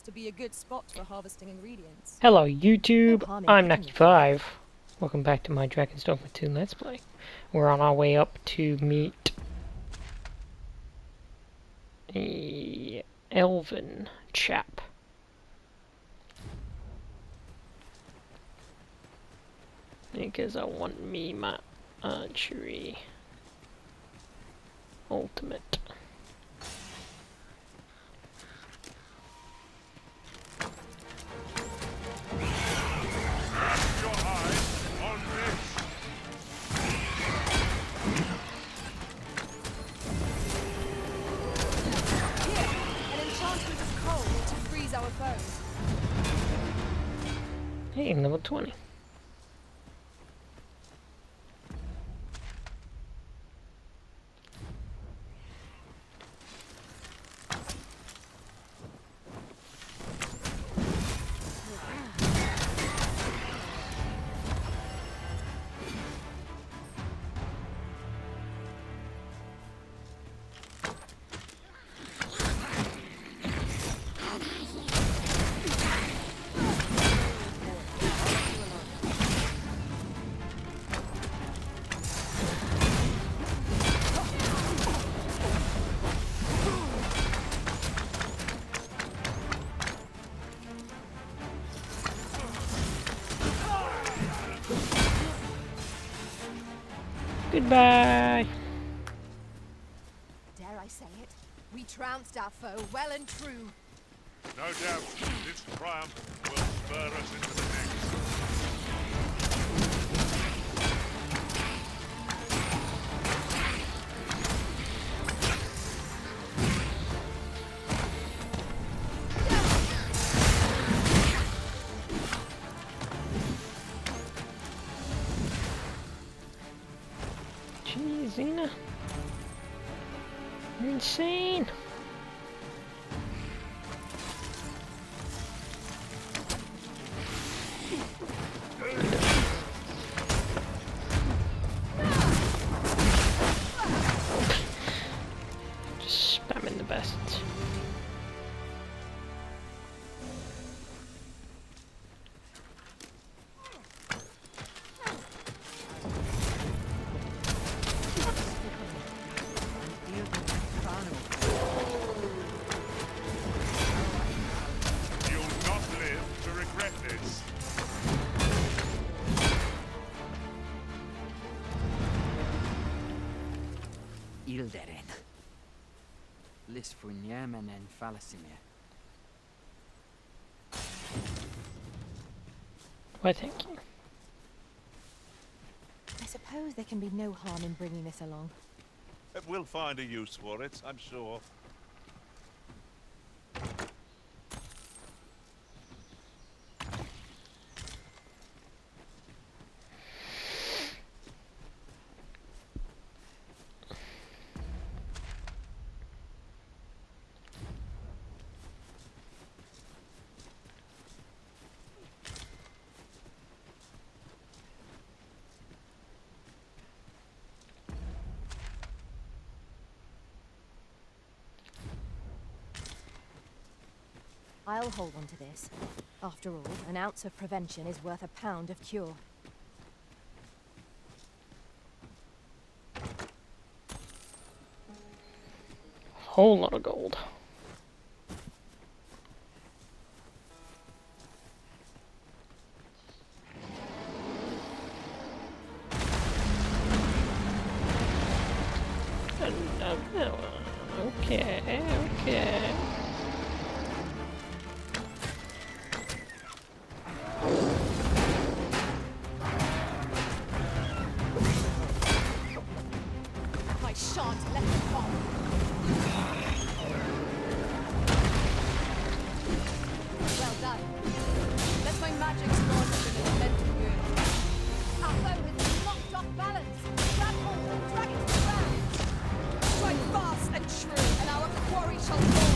to be a good spot for harvesting ingredients. Hello YouTube, No harm in I'm picking it. 95. Welcome back to my Dragon's Dogma 2 Let's Play. We're on our way up to meet the elven chap. Because I want me my archery ultimate. Our foes. Hey, level 20. Goodbye! Dare I say it? We trounced our foe well and true. No doubt, this triumph will spur us into the next. Jeez, Xena. You're insane! Just spamming the best. Ilderen. Lis Funyemen and Falasimir. Why, thank you. I suppose there can be no harm in bringing this along. We'll find a use for it, I'm sure. I'll hold on to this. After all, an ounce of prevention is worth a pound of cure. Whole lot of gold. Okay, okay. I shan't let them fall. Well done. Let my magic spawn them in mental good. Our foe has knocked off balance. Grab hold and drag it to the ground. Strike fast and true, and our quarry shall fall.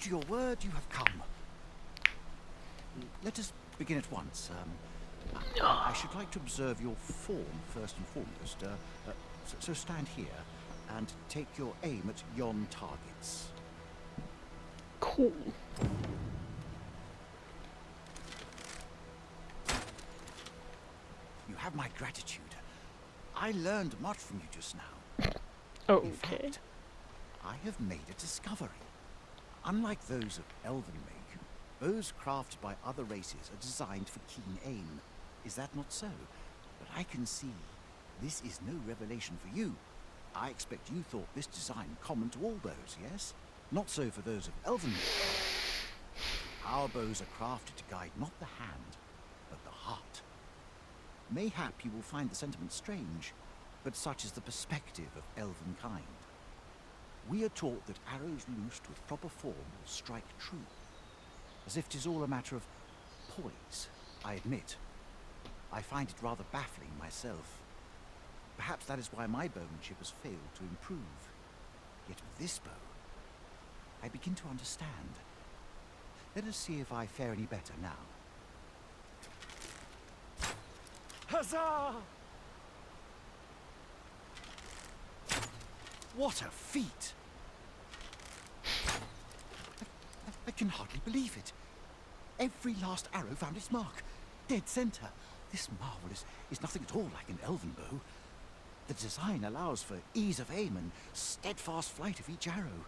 to your word, you have come. Let us begin at once. I should like to observe your form first and foremost. So stand here and take your aim at yon targets. Cool. You have my gratitude. I learned much from you just now. In Okay. fact, I have made a discovery. Unlike those of elven make, bows crafted by other races are designed for keen aim. Is that not so? But I can see this is no revelation for you. I expect you thought this design common to all bows, yes? Not so for those of elven make. Our bows are crafted to guide not the hand, but the heart. Mayhap you will find the sentiment strange, but such is the perspective of elven kind. We are taught that arrows loosed with proper form will strike true, as if 'tis all a matter of poise. I admit, I find it rather baffling myself. Perhaps that is why my bowmanship has failed to improve. Yet with this bow, I begin to understand. Let us see if I fare any better now. Huzzah! What a feat! I can hardly believe it. Every last arrow found its mark. Dead center. This marvel is nothing at all like an elven bow. The design allows for ease of aim and steadfast flight of each arrow.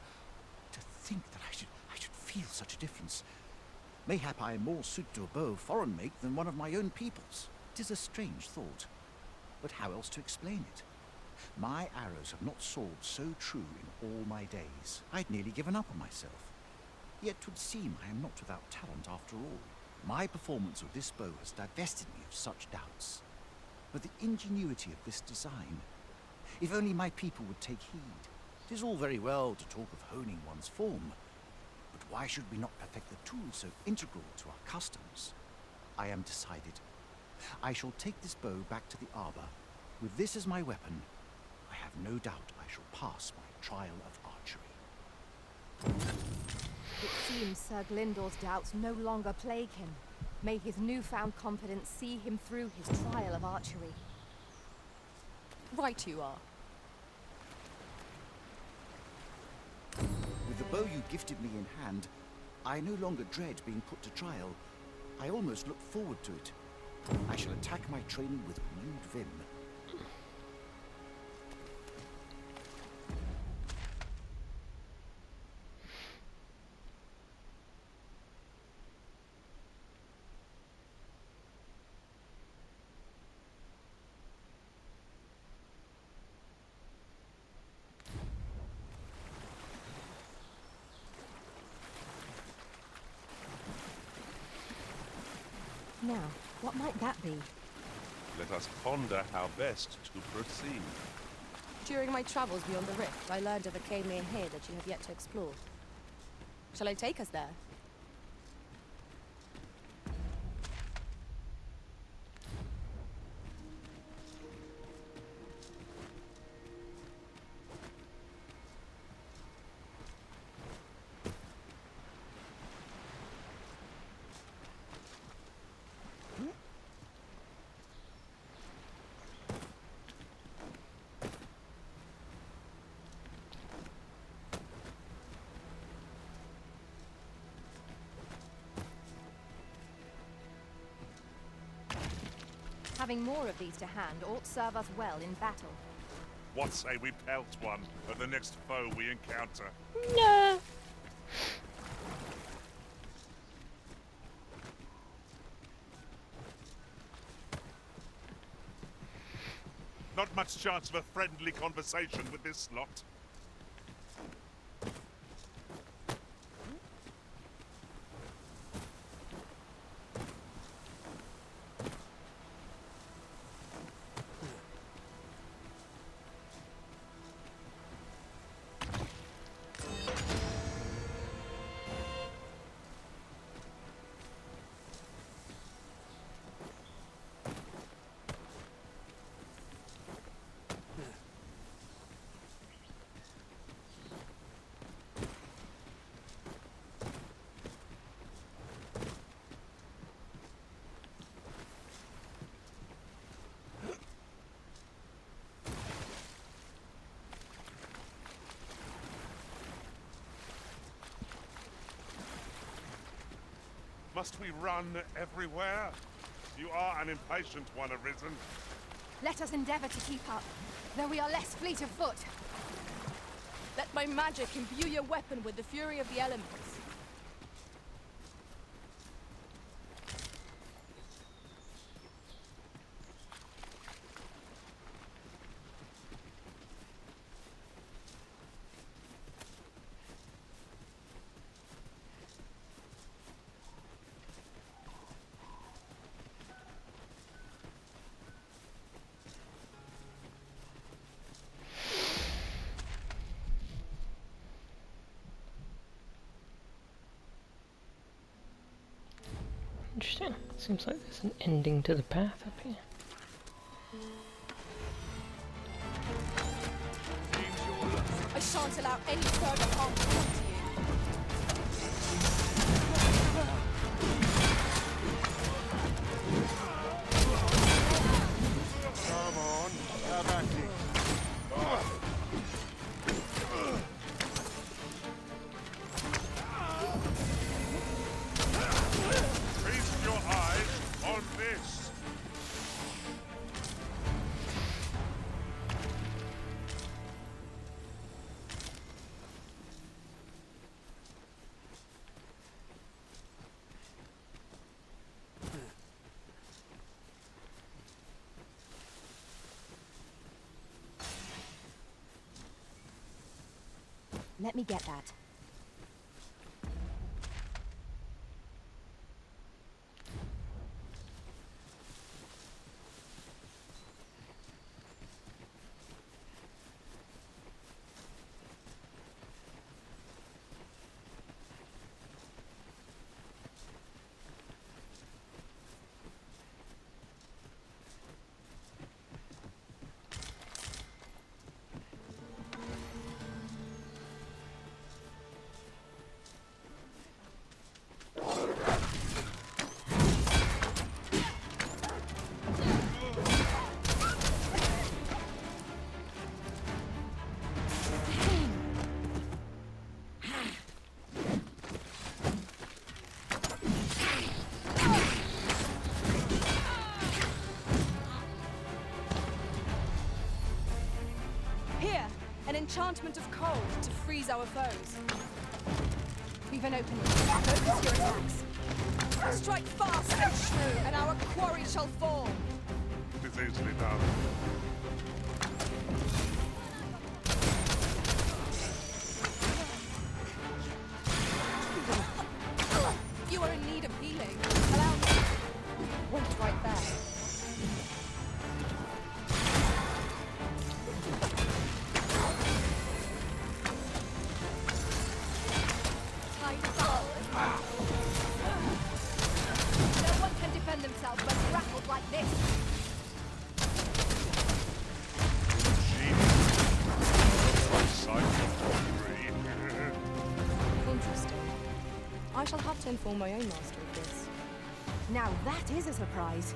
To think that I should feel such a difference. Mayhap I am more suited to a bow of foreign make than one of my own people's. 'Tis a strange thought, but how else to explain it? My arrows have not soared so true in all my days. I'd nearly given up on myself. Yet 'twould seem I am not without talent after all. My performance with this bow has divested me of such doubts. But the ingenuity of this design, if only my people would take heed. 'Tis all very well to talk of honing one's form, but why should we not perfect the tool so integral to our customs? I am decided. I shall take this bow back to the arbor. With this as my weapon, I have no doubt I shall pass my trial of archery. It seems Sir Glyndor's doubts no longer plague him. May his newfound confidence see him through his trial of archery. Right you are. With the bow you gifted me in hand, I no longer dread being put to trial. I almost look forward to it. I shall attack my training with renewed vim. Now, what might that be? Let us ponder how best to proceed. During my travels beyond the rift, I learned of a cave near here that you have yet to explore. Shall I take us there? Having more of these to hand ought serve us well in battle. What say we pelt one of the next foe we encounter? No. Not much chance of a friendly conversation with this lot. Must we run everywhere? You are an impatient one, Arisen. Let us endeavor to keep up, though we are less fleet of foot. Let my magic imbue your weapon with the fury of the elements. Interesting. Seems like there's an ending to the path up here. I shan't allow any further harm to come to you. Come on, have at it. Feast your eyes on this. Let me get that. Here, an enchantment of cold to freeze our foes. We've an opening. Focus your attacks. Strike fast and true, and our quarry shall fall. It is easily done. You are in need of healing. Allow me. Wait right there. Time fall. No one can defend themselves when grappled like this. Interesting. I shall have to inform my own master of this. Now that is a surprise.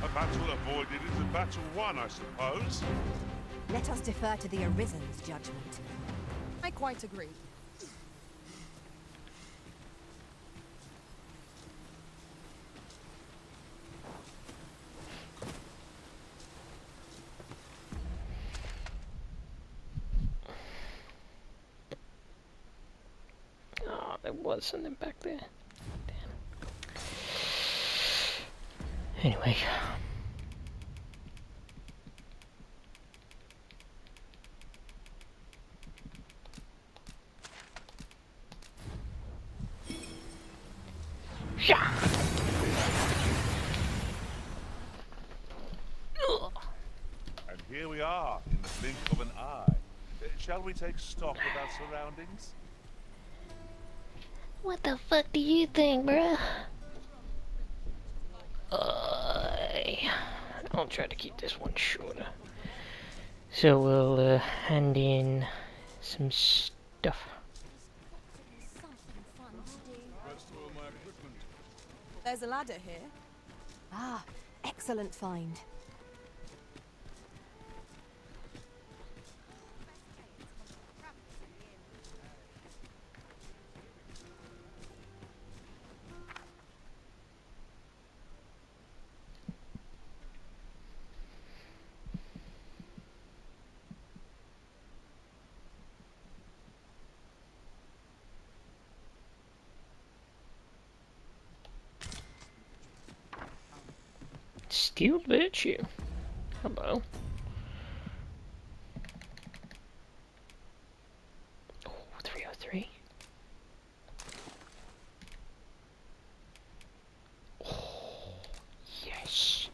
A battle avoided is a battle won, I suppose. Let us defer to the Arisen's judgment. I quite agree. Oh, there was something back there. Damn. Anyway. Yeah. And are in the blink of an eye. Shall we take stock of our surroundings? What the fuck do you think, bruh? I'll try to keep this one shorter. So we'll hand in some stuff. Something fun to do. Where's all my equipment? There's a ladder here. Ah, excellent find. Steel virtue. Hello. Oh, 303. Oh, yes.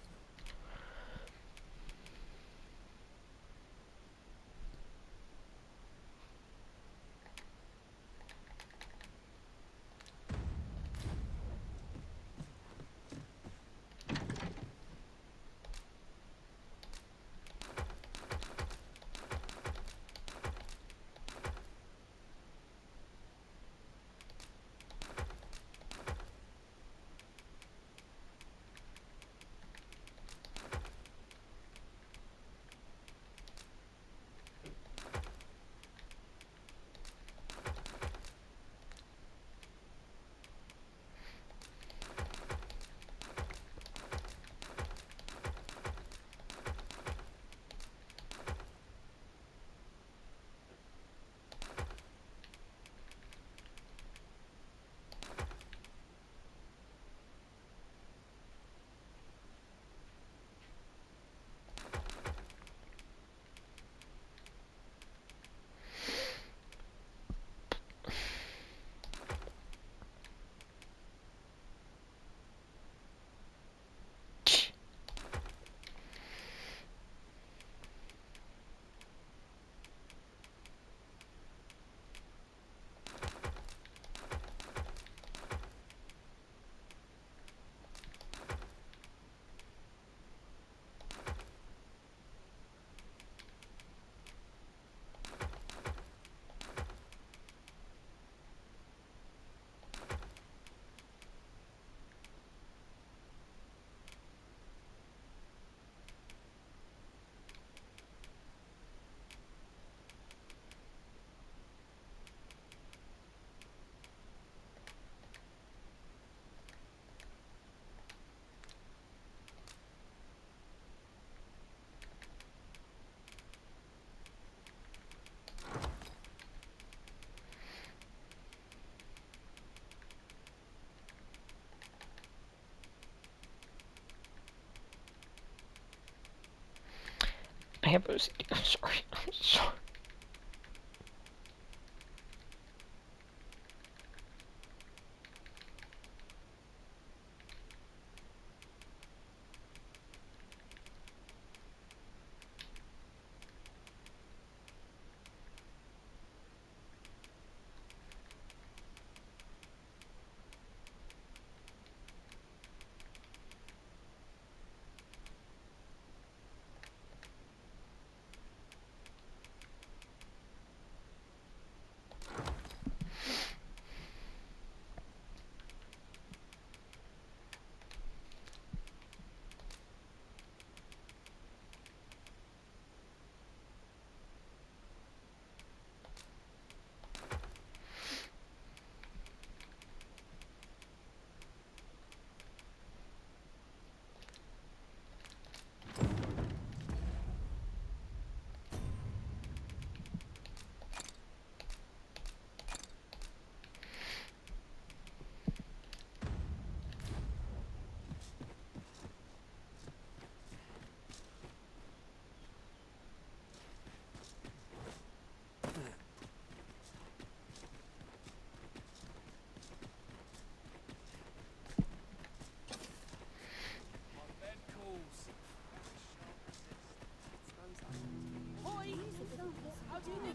I have OCD. I'm sorry. I'm sorry.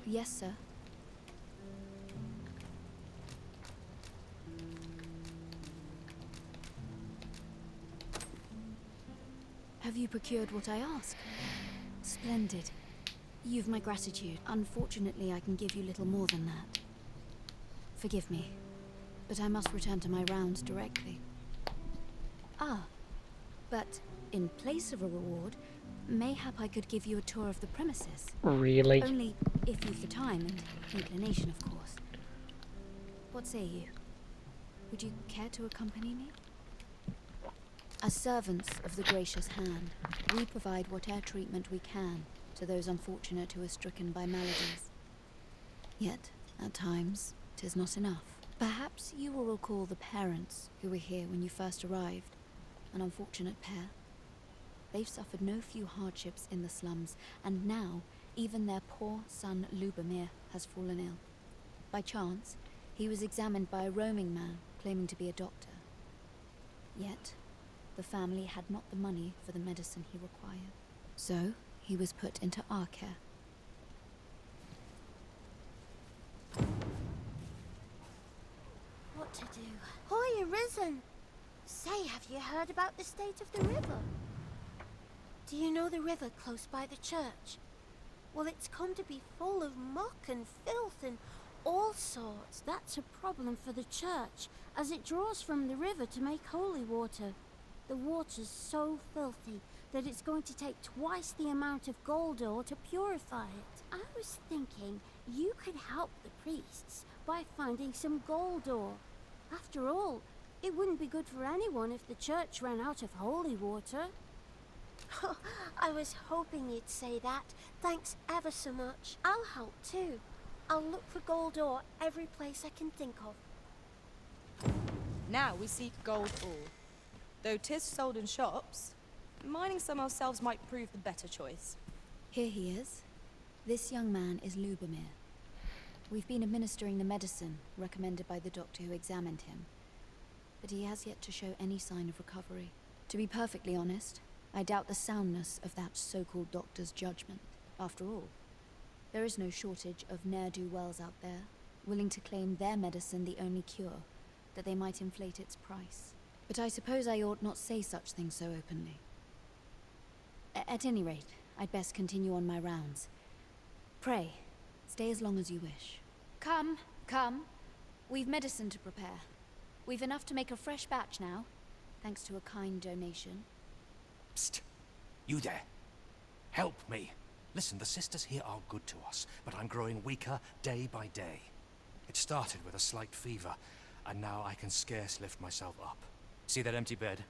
Yes, sir. Have you procured what I ask? Splendid. You've my gratitude. Unfortunately, I can give you little more than that. Forgive me, but I must return to my rounds directly. Ah, but in place of a reward, mayhap I could give you a tour of the premises. Really? Only if you've the time and inclination, of course. What say you? Would you care to accompany me? As servants of the gracious hand, we provide whatever treatment we can to those unfortunate who are stricken by maladies. Yet, at times, 'tis not enough. Perhaps you will recall the parents who were here when you first arrived. An unfortunate pair. They've suffered no few hardships in the slums, and now even their poor son Lubomir has fallen ill. By chance, he was examined by a roaming man claiming to be a doctor. Yet, the family had not the money for the medicine he required. So, he was put into our care. What to do? Hoy, Arisen! Say, have you heard about the state of the river? Do you know the river close by the church? Well, it's come to be full of muck and filth and all sorts. That's a problem for the church, as it draws from the river to make holy water. The water's so filthy that it's going to take twice the amount of gold ore to purify it. I was thinking you could help the priests by finding some gold ore. After all, it wouldn't be good for anyone if the church ran out of holy water. I was hoping you'd say that. Thanks ever so much. I'll help too. I'll look for gold ore every place I can think of. Now we seek gold ore. Though 'tis sold in shops, mining some ourselves might prove the better choice. Here he is. This young man is Lubomir. We've been administering the medicine recommended by the doctor who examined him, but he has yet to show any sign of recovery. To be perfectly honest, I doubt the soundness of that so-called doctor's judgment. After all, there is no shortage of ne'er-do-wells out there, willing to claim their medicine the only cure, that they might inflate its price. But I suppose I ought not say such things so openly. At any rate, I'd best continue on my rounds. Pray, stay as long as you wish. Come, come. We've medicine to prepare. We've enough to make a fresh batch now, thanks to a kind donation. Psst! You there. Help me. Listen, the sisters here are good to us, but I'm growing weaker day by day. It started with a slight fever, and now I can scarce lift myself up. See that empty bed?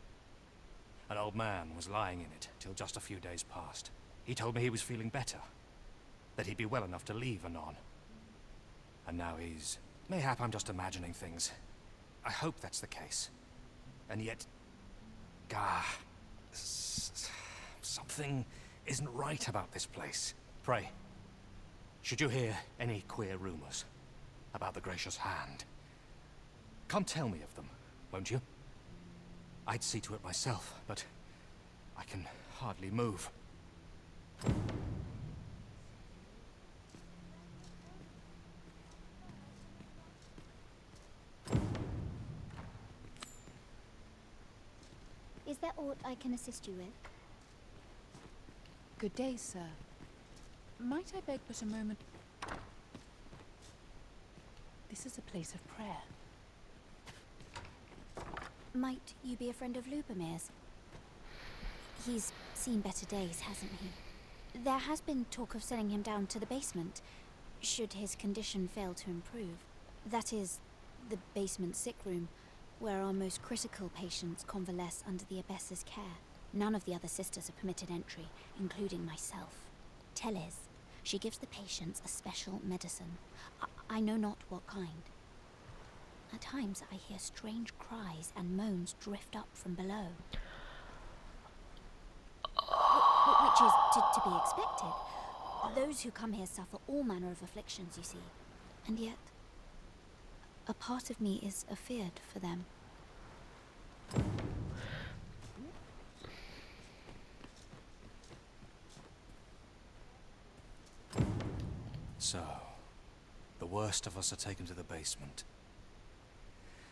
An old man was lying in it till just a few days past. He told me he was feeling better, that he'd be well enough to leave anon. And now he's... Mayhap I'm just imagining things. I hope that's the case. And yet... something isn't right about this place. Pray, should you hear any queer rumors about the Gracious Hand, come tell me of them, won't you? I'd see to it myself, but I can hardly move. Is there aught I can assist you with? Good day, sir. Might I beg but a moment? This is a place of prayer. Might you be a friend of Lubomir's? He's seen better days, hasn't he? There has been talk of sending him down to the basement, should his condition fail to improve. That is, the basement sick room, where our most critical patients convalesce under the abbess's care. None of the other sisters are permitted entry, including myself. Teles, she gives the patients a special medicine. I know not what kind. At times I hear strange cries and moans drift up from below. Which is to be expected. Those who come here suffer all manner of afflictions, you see. And yet, a part of me is afeard for them. So, the worst of us are taken to the basement.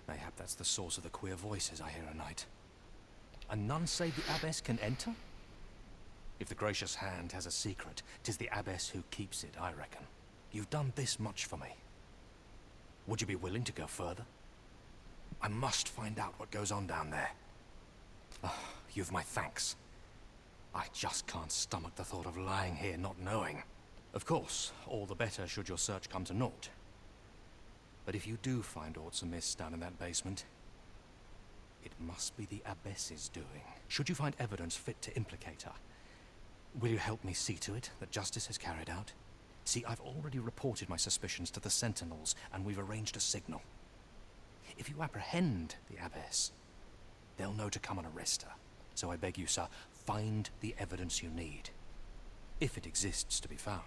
Mayhap that's the source of the queer voices I hear at night. And none say the abbess can enter? If the gracious hand has a secret, 'tis the abbess who keeps it, I reckon. You've done this much for me. Would you be willing to go further? I must find out what goes on down there. You've my thanks. I just can't stomach the thought of lying here not knowing. Of course, all the better should your search come to naught. But if you do find aught amiss down in that basement, it must be the abbess's doing. Should you find evidence fit to implicate her, will you help me see to it that justice is carried out? See, I've already reported my suspicions to the sentinels, and we've arranged a signal. If you apprehend the abbess, they'll know to come and arrest her. So I beg you, sir, find the evidence you need, if it exists to be found.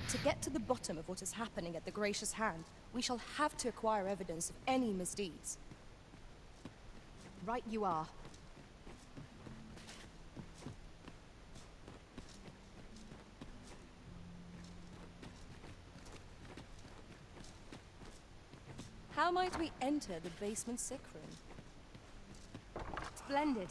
To get to the bottom of what is happening at the Gracious Hand, we shall have to acquire evidence of any misdeeds. Right you are. How might we enter the basement sick room? Splendid.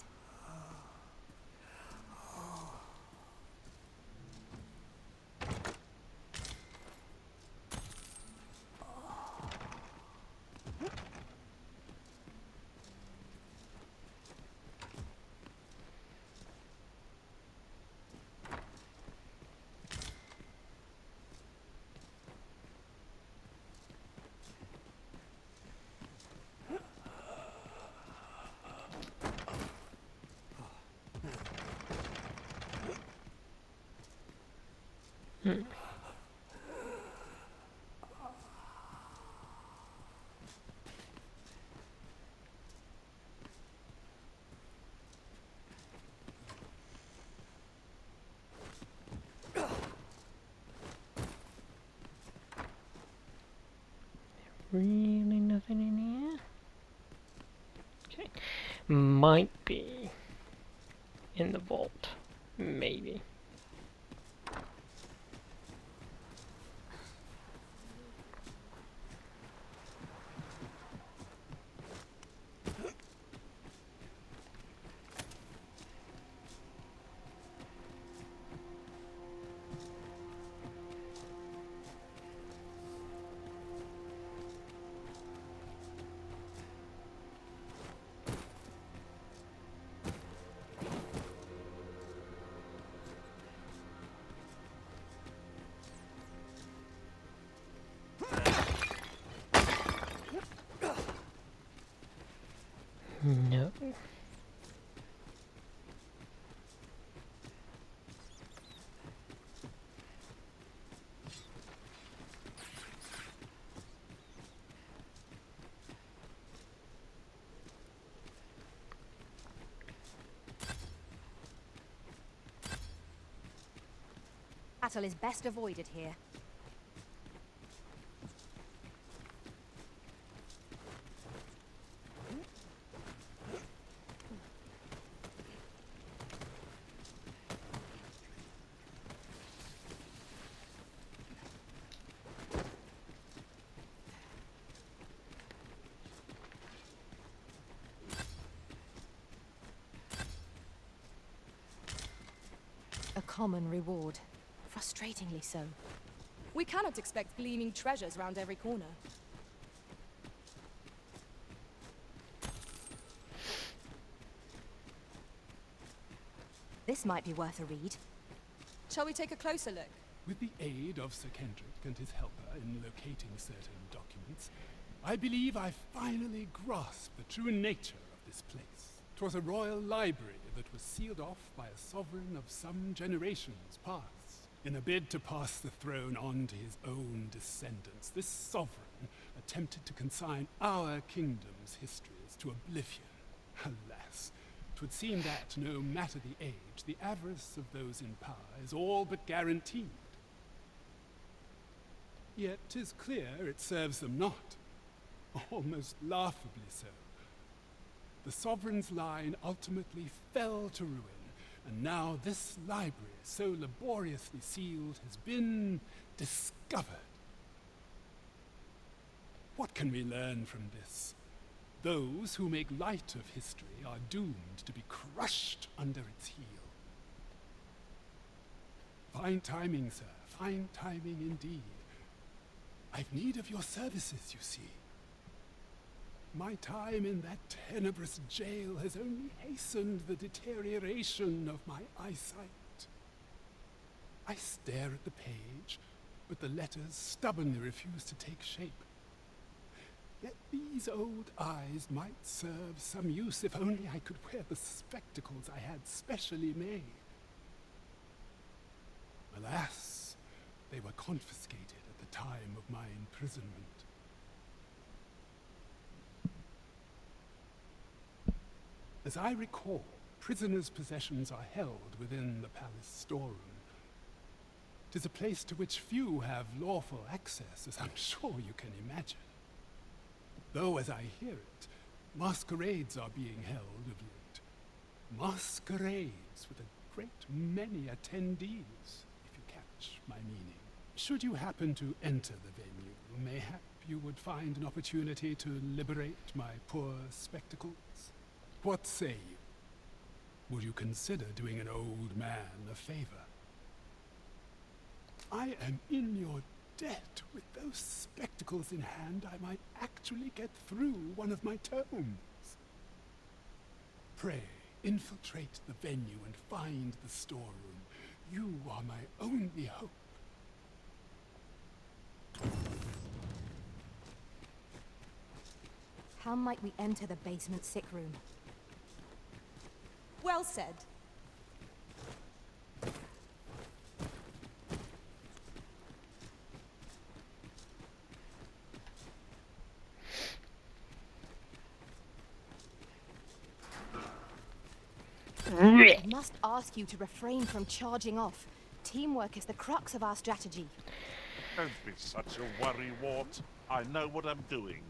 Really nothing in here? Okay. Might be in the vault. Maybe. No. Battle is best avoided here. A common reward. Frustratingly so. We cannot expect gleaming treasures round every corner. This might be worth a read. Shall we take a closer look? With the aid of Sir Kendrick and his helper in locating certain documents, I believe I finally grasped the true nature of this place. 'Twas a royal library that was sealed off by a sovereign of some generations past. In a bid to pass the throne on to his own descendants, this sovereign attempted to consign our kingdom's histories to oblivion. Alas, 'twould seem that, no matter the age, the avarice of those in power is all but guaranteed. Yet 'tis clear it serves them not, almost laughably so. The sovereign's line ultimately fell to ruin And now this library, so laboriously sealed, has been discovered. What can we learn from this? Those who make light of history are doomed to be crushed under its heel. Fine timing, sir. Fine timing indeed. I've need of your services, you see. My time in that tenebrous jail has only hastened the deterioration of my eyesight. I stare at the page, but the letters stubbornly refuse to take shape. Yet these old eyes might serve some use if only I could wear the spectacles I had specially made. Alas, they were confiscated at the time of my imprisonment. As I recall, prisoners' possessions are held within the palace storeroom. 'Tis a place to which few have lawful access, as I'm sure you can imagine. Though, as I hear it, masquerades are being held of late. Masquerades with a great many attendees, if you catch my meaning. Should you happen to enter the venue, mayhap you would find an opportunity to liberate my poor spectacles. What say you? Would you consider doing an old man a favor? I am in your debt. With those spectacles in hand, I might actually get through one of my tomes. Pray, infiltrate the venue and find the storeroom. You are my only hope. How might we enter the basement sick room? Well said. I must ask you to refrain from charging off. Teamwork is the crux of our strategy. Don't be such a worrywart. I know what I'm doing.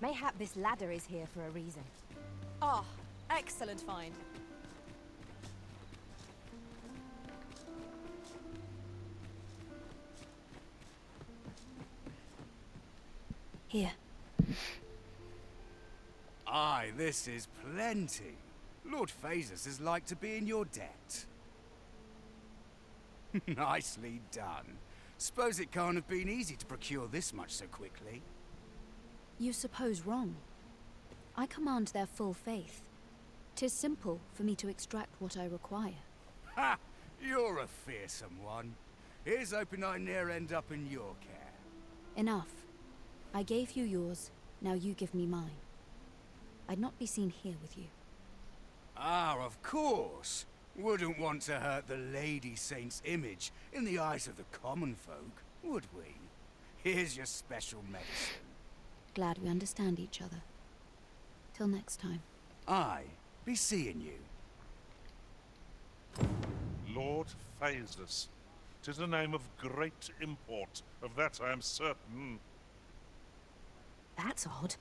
Mayhap this ladder is here for a reason. Ah, excellent find. Here. Aye, this is plenty. Lord Phasus is like to be in your debt. Nicely done. Suppose it can't have been easy to procure this much so quickly. You suppose wrong. I command their full faith. 'Tis simple for me to extract what I require. Ha! You're a fearsome one. Here's hoping I ne'er end up in your care. Enough. I gave you yours, now you give me mine. I'd not be seen here with you. Ah, of course. Wouldn't want to hurt the Lady Saint's image in the eyes of the common folk, would we? Here's your special medicine. Glad we understand each other. Till next time. Aye, be seeing you. Lord Phasus. 'Tis a name of great import. Of that I am certain. That's odd.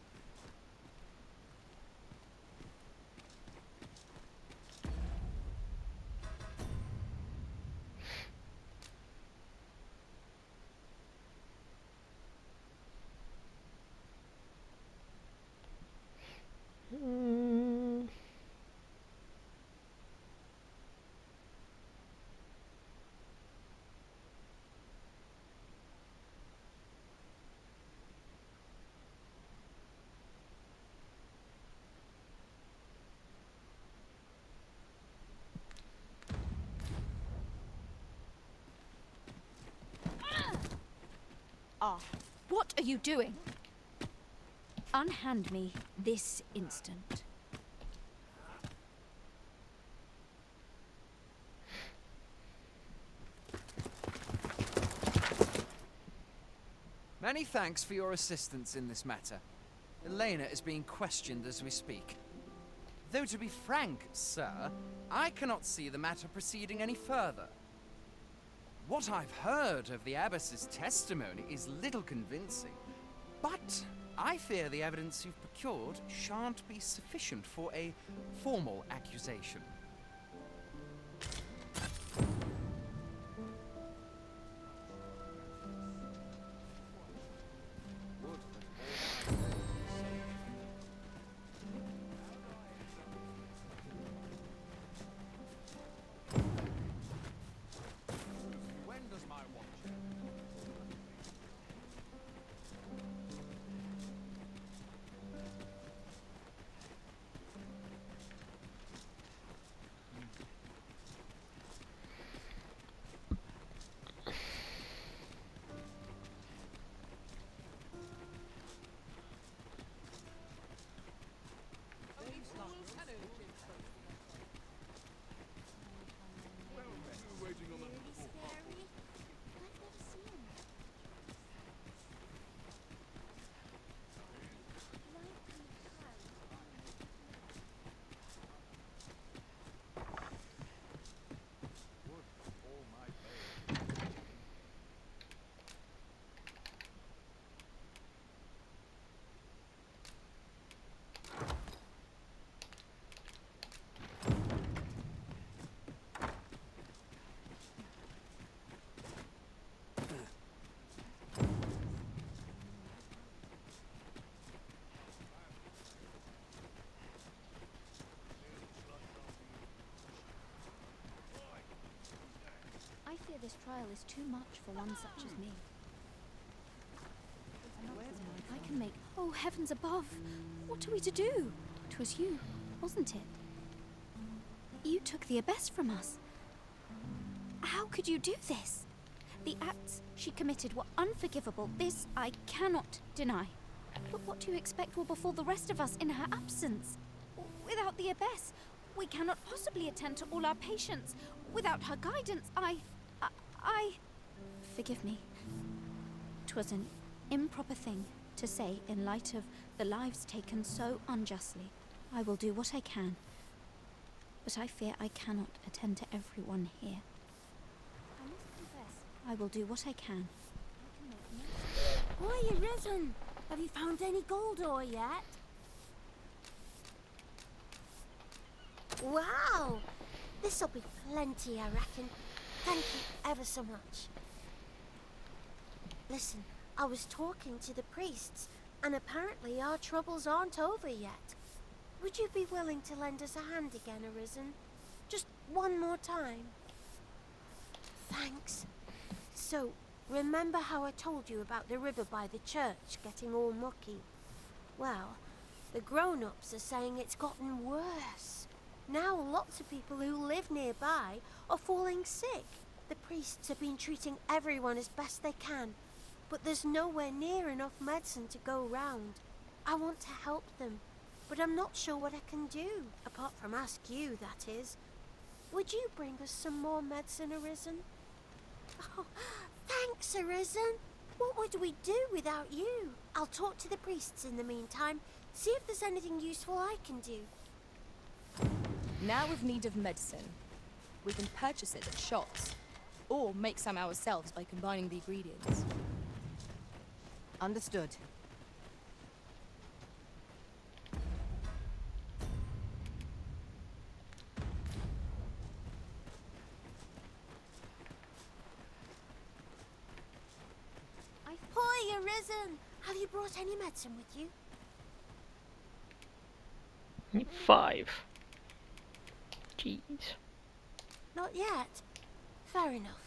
Ah, what are you doing? Unhand me this instant. Many thanks for your assistance in this matter. Elena is being questioned as we speak. Though to be frank, sir, I cannot see the matter proceeding any further. What I've heard of the abbess's testimony is little convincing, but I fear the evidence you've procured shan't be sufficient for a formal accusation. I fear this trial is too much for one such as me. I can make... Oh, heavens above! What are we to do? 'Twas you, wasn't it? You took the abbess from us. How could you do this? The acts she committed were unforgivable. This I cannot deny. But what do you expect will befall the rest of us in her absence? Without the abbess, we cannot possibly attend to all our patients. Without her guidance, I... Forgive me. 'Twas an improper thing to say in light of the lives taken so unjustly. I will do what I can, but I fear I cannot attend to everyone here. I must confess, I will do what I can. Why, you risen? Have you found any gold ore yet? Wow! This'll be plenty, I reckon. Thank you ever so much. Listen, I was talking to the priests, and apparently our troubles aren't over yet. Would you be willing to lend us a hand again, Arisen? Just one more time? Thanks. So, remember how I told you about the river by the church getting all mucky? Well, the grown-ups are saying it's gotten worse. Now lots of people who live nearby are falling sick. The priests have been treating everyone as best they can, but there's nowhere near enough medicine to go round. I want to help them, but I'm not sure what I can do, apart from ask you, that is. Would you bring us some more medicine, Arisen? Oh, thanks, Arisen. What would we do without you? I'll talk to the priests in the meantime, see if there's anything useful I can do. Now we've need of medicine. We can purchase it at shops, or make some ourselves by combining the ingredients. Understood. Hoy, Arisen! Have you brought any medicine with you? 5. Jeez. Not yet. Fair enough.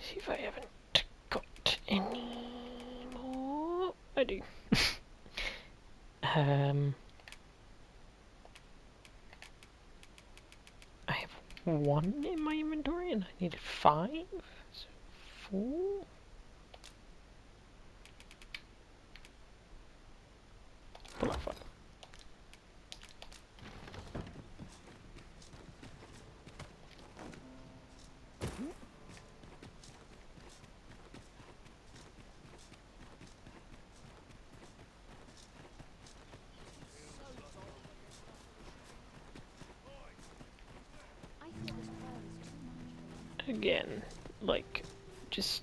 See if I haven't got any more. I do. 1 in my inventory and I needed 5, so 4. Pull up 5. Again, like, just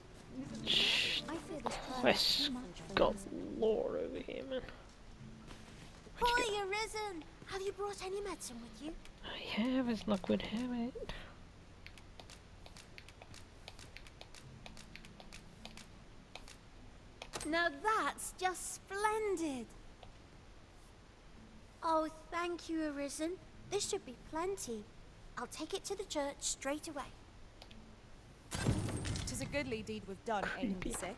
quest galore over here, man. Holy Arisen! Have you brought any medicine with you? I have, as luck would have it. Now that's just splendid! Oh, thank you, Arisen. This should be plenty. I'll take it to the church straight away. 'Tis a goodly deed we've done, aiding the sick.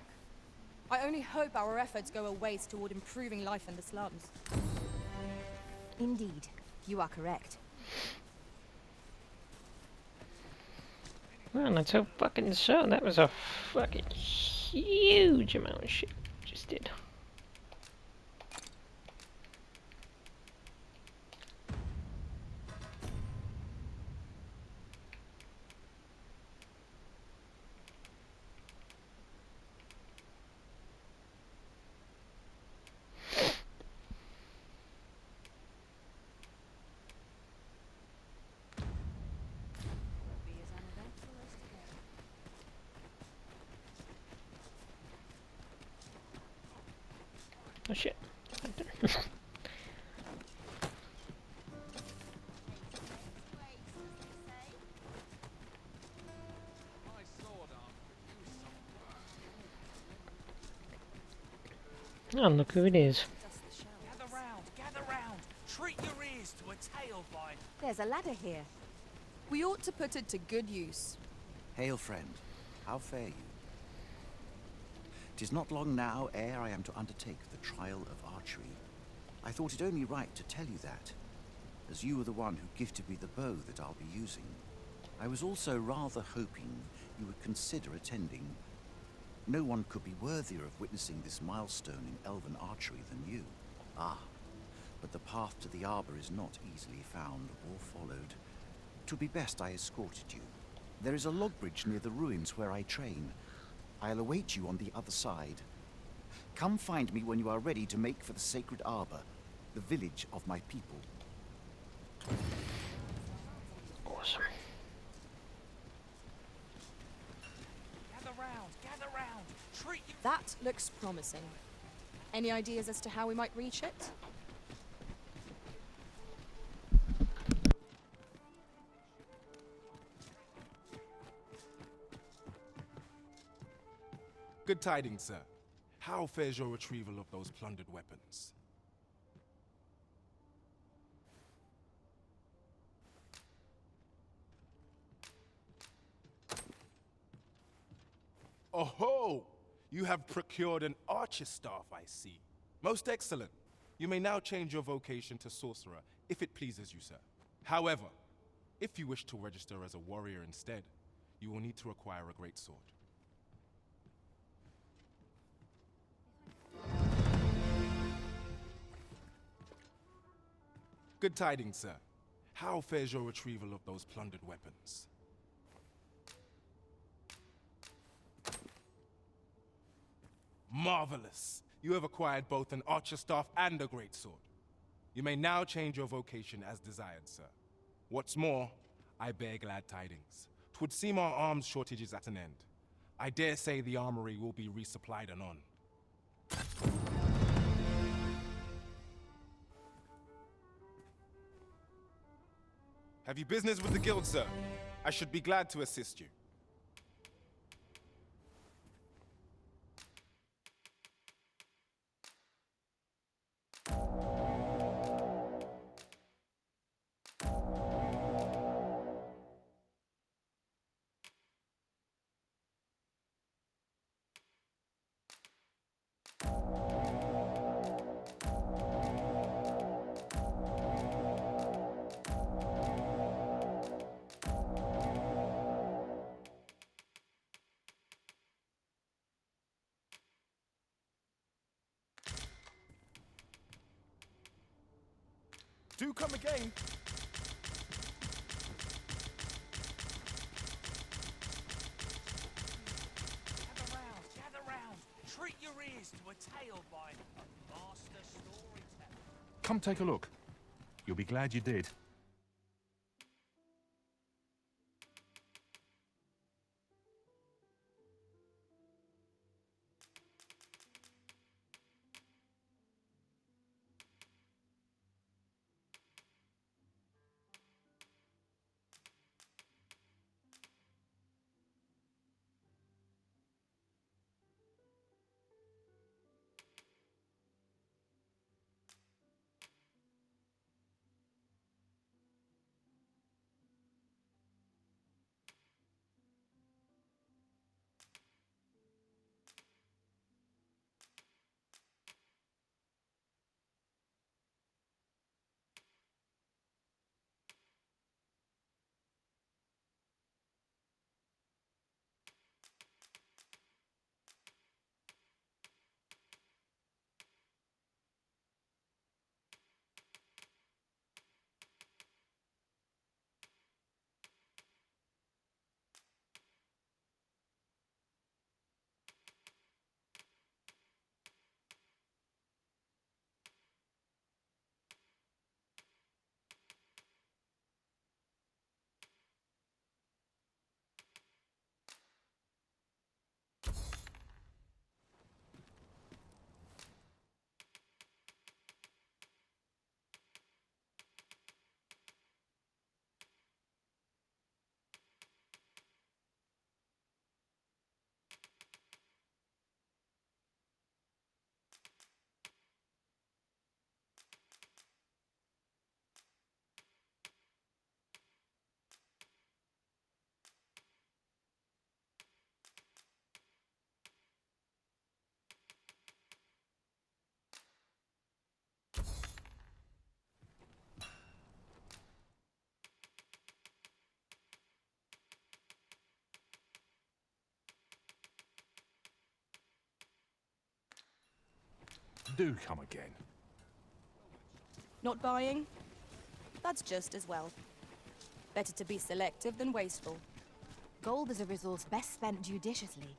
I only hope our efforts go a ways toward improving life in the slums. Indeed, you are correct. Well, let's hope fucking so. That was a fucking huge amount of shit just did. Oh shit. Oh, look who it is. Gather round. Treat your ears to a tale by... There's a ladder here. We ought to put it to good use. Hail, friend. How fare you? 'Tis not long now ere I am to undertake the trial of archery. I thought it only right to tell you that, as you were the one who gifted me the bow that I'll be using. I was also rather hoping you would consider attending. No one could be worthier of witnessing this milestone in elven archery than you. Ah, but the path to the arbor is not easily found or followed. 'Twould be best I escorted you. There is a log bridge near the ruins where I train. I'll await you on the other side. Come find me when you are ready to make for the sacred arbor, the village of my people. Awesome. Gather round. Treat your... That looks promising. Any ideas as to how we might reach it? Good tidings, sir. How fares your retrieval of those plundered weapons? Oh-ho! You have procured an archer's staff, I see. Most excellent. You may now change your vocation to sorcerer, if it pleases you, sir. However, if you wish to register as a warrior instead, you will need to acquire a great sword. Good tidings, sir. How fares your retrieval of those plundered weapons? Marvelous! You have acquired both an archer staff and a great sword. You may now change your vocation as desired, sir. What's more, I bear glad tidings. 'Twould seem our arms shortage is at an end. I dare say the armory will be resupplied anon. Have you business with the guild, sir? I should be glad to assist you. Do come again. Gather round. Treat your ears to a tale by a master storyteller. Come take a look. You'll be glad you did. Do come again. Not buying? That's just as well. Better to be selective than wasteful. Gold is a resource best spent judiciously.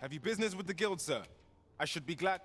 Have you business with the guild, sir? I should be glad.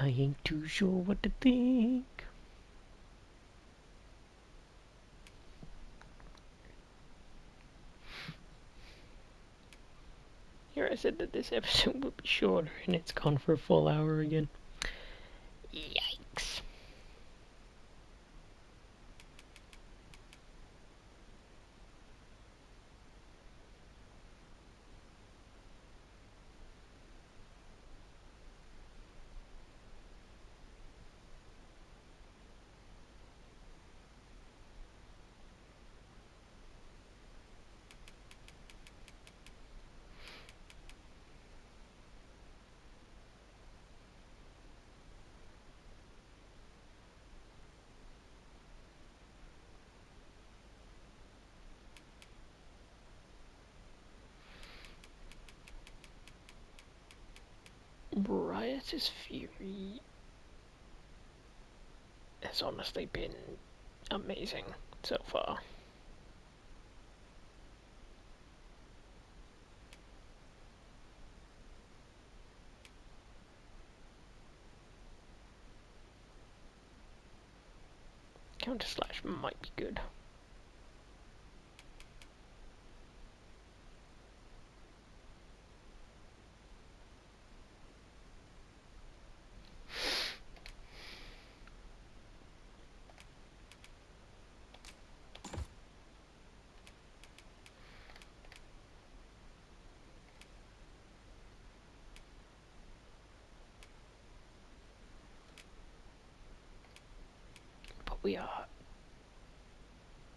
I ain't too sure what to think. Here I said that this episode would be shorter, and it's gone for a full hour again. Yikes. Riotous Fury has honestly been amazing so far. Counter Slash might be good. we are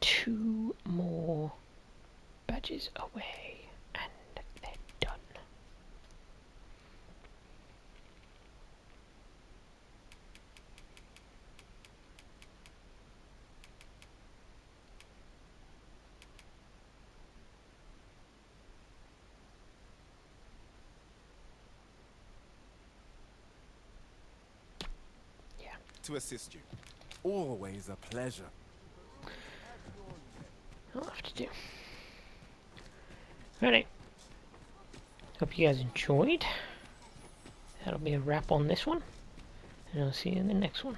2 more badges away, and they're done. To assist you. Always a pleasure. I'll have to do. Righty. Hope you guys enjoyed. That'll be a wrap on this one, and I'll see you in the next one.